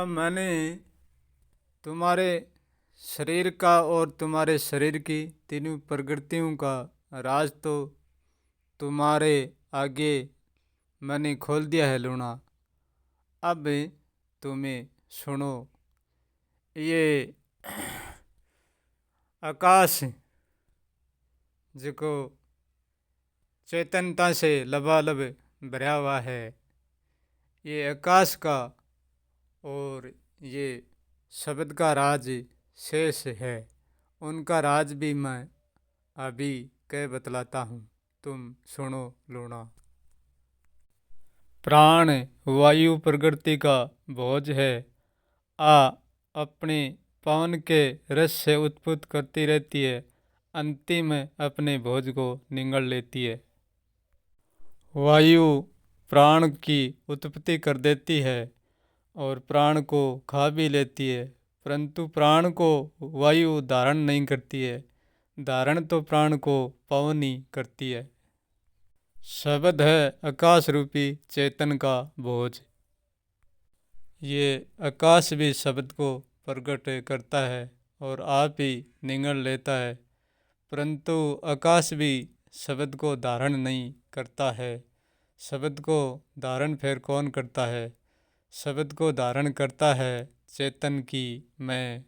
मैंने तुम्हारे शरीर का और तुम्हारे शरीर की तीनों प्रकृतियों का राज तो तुम्हारे आगे मैंने खोल दिया है लूना। अब तुम्हें सुनो। ये आकाश जिको चेतनता से लबालब भरा हुआ है, ये आकाश का और ये शब्द का राज शेष है। उनका राज भी मैं अभी कह बतलाता हूँ, तुम सुनो लूना। प्राण वायु प्रकृति का भोज है। आ अपने पवन के रस से उत्पन्न करती रहती है, अंतिम में अपने भोज को निगल लेती है। वायु प्राण की उत्पत्ति कर देती है और प्राण को खा भी लेती है, परंतु प्राण को वायु धारण नहीं करती है। धारण तो प्राण को पवन ही करती है। शब्द है आकाश रूपी चेतन का भोज। ये आकाश भी शब्द को प्रकट करता है और आप ही निगल लेता है, परंतु आकाश भी शब्द को धारण नहीं करता है। शब्द को धारण फिर कौन करता है? शब्द को धारण करता है चेतन की मैं।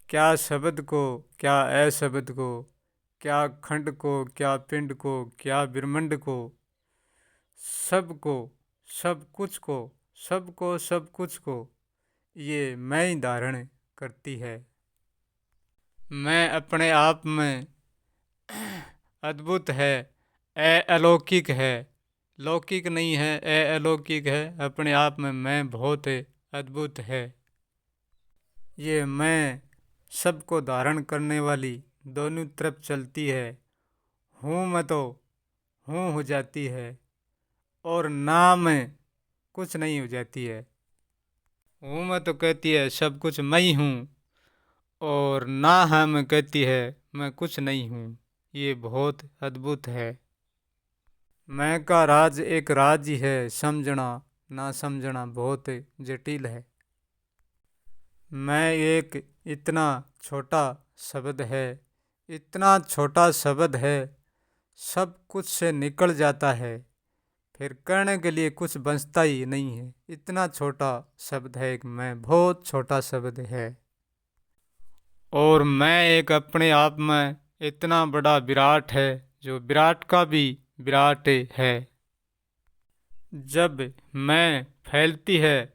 क्या शब्द को, क्या अशब्द को, क्या खंड को, क्या पिंड को, क्या ब्रह्मांड को, सबको, सब कुछ को, सबको, सब कुछ को ये मैं ही धारण करती है। मैं अपने आप में अद्भुत है, अलौकिक है। लौकिक नहीं है, अलौकिक है। अपने आप में मैं बहुत अद्भुत है। ये मैं सबको धारण करने वाली दोनों तरफ चलती है। हूँ मैं तो हूँ हो जाती है और ना मैं कुछ नहीं हो जाती है। हूँ मैं तो कहती है सब कुछ मैं ही हूँ, और ना है मैं कहती है मैं कुछ नहीं हूँ। ये बहुत अद्भुत है। मैं का राज एक राज ही है, समझना ना समझना बहुत जटिल है। मैं एक इतना छोटा शब्द है, इतना छोटा शब्द है, सब कुछ से निकल जाता है, फिर कहने के लिए कुछ बचता ही नहीं है। इतना छोटा शब्द है एक मैं, बहुत छोटा शब्द है। और मैं एक अपने आप में इतना बड़ा विराट है जो विराट का भी विराट है। जब मैं फैलती है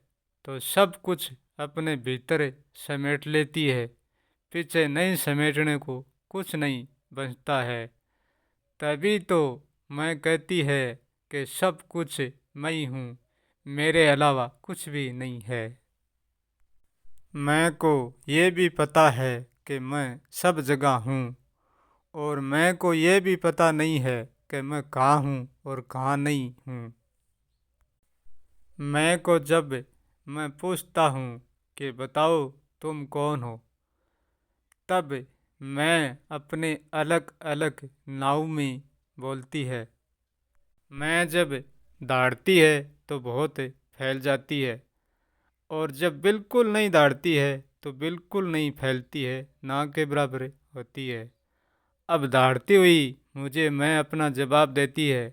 तो सब कुछ अपने भीतर समेट लेती है, पीछे नहीं समेटने को कुछ नहीं बचता है। तभी तो मैं कहती है कि सब कुछ मैं ही हूँ, मेरे अलावा कुछ भी नहीं है। मैं को ये भी पता है कि मैं सब जगह हूँ, और मैं को ये भी पता नहीं है कि मैं कहाँ हूँ और कहाँ नहीं हूँ। मैं को जब मैं पूछता हूँ कि बताओ तुम कौन हो, तब मैं अपने अलग अलग नाव में बोलती है। मैं जब दौड़ती है तो बहुत फैल जाती है, और जब बिल्कुल नहीं दौड़ती है तो बिल्कुल नहीं फैलती है, ना के बराबर होती है। अब दौड़ती हुई मुझे मैं अपना जवाब देती है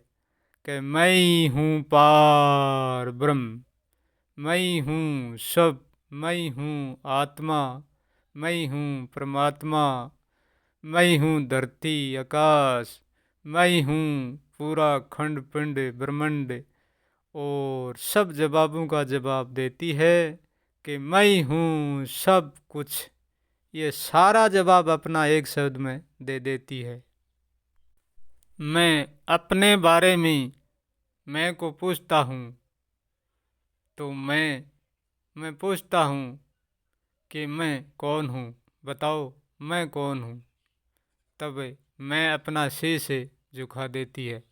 कि मैं ही हूँ पार ब्रह्म, मैं ही हूँ सब, मैं ही हूँ आत्मा, मैं ही हूँ परमात्मा, मैं ही हूँ धरती आकाश, मैं ही हूँ पूरा खंड पिंड ब्रह्मांड। और सब जवाबों का जवाब देती है कि मैं ही हूँ सब कुछ। ये सारा जवाब अपना एक शब्द में दे देती है। मैं अपने बारे में मैं को पूछता हूँ तो मैं पूछता हूँ कि मैं कौन हूँ, बताओ मैं कौन हूँ। तब मैं अपना शीश झुका देती है।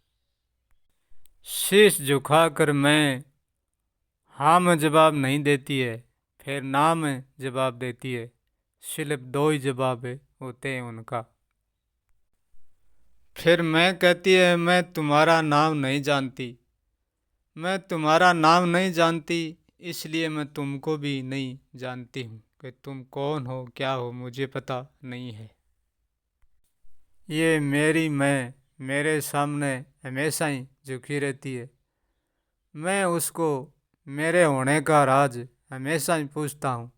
शीश झुकाकर मैं हाँ में जवाब नहीं देती है, फिर ना में जवाब देती है। सिर्फ दो ही जवाब होते हैं उनका। फिर मैं कहती है मैं तुम्हारा नाम नहीं जानती, मैं तुम्हारा नाम नहीं जानती, इसलिए मैं तुमको भी नहीं जानती हूँ कि तुम कौन हो, क्या हो, मुझे पता नहीं है। ये मेरी मैं मेरे सामने हमेशा ही झुकी रहती है। मैं उसको मेरे होने का राज हमेशा ही पूछता हूँ,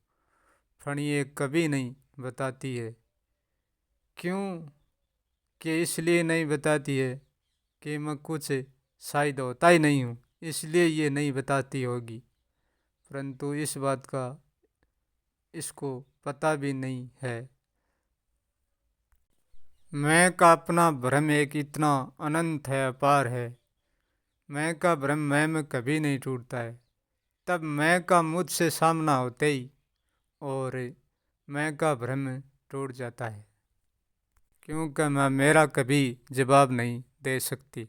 पर ये कभी नहीं बताती है। क्यों? कि इसलिए नहीं बताती है कि मैं कुछ शायद होता ही नहीं हूँ, इसलिए ये नहीं बताती होगी। परंतु इस बात का इसको पता भी नहीं है। मैं का अपना भ्रम एक इतना अनंत है, अपार है। मैं का भ्रम मैं में कभी नहीं टूटता है। तब मैं का मुझसे सामना होते ही और मैं का भ्रम टूट जाता है, क्योंकि मैं मेरा कभी जवाब नहीं दे सकती।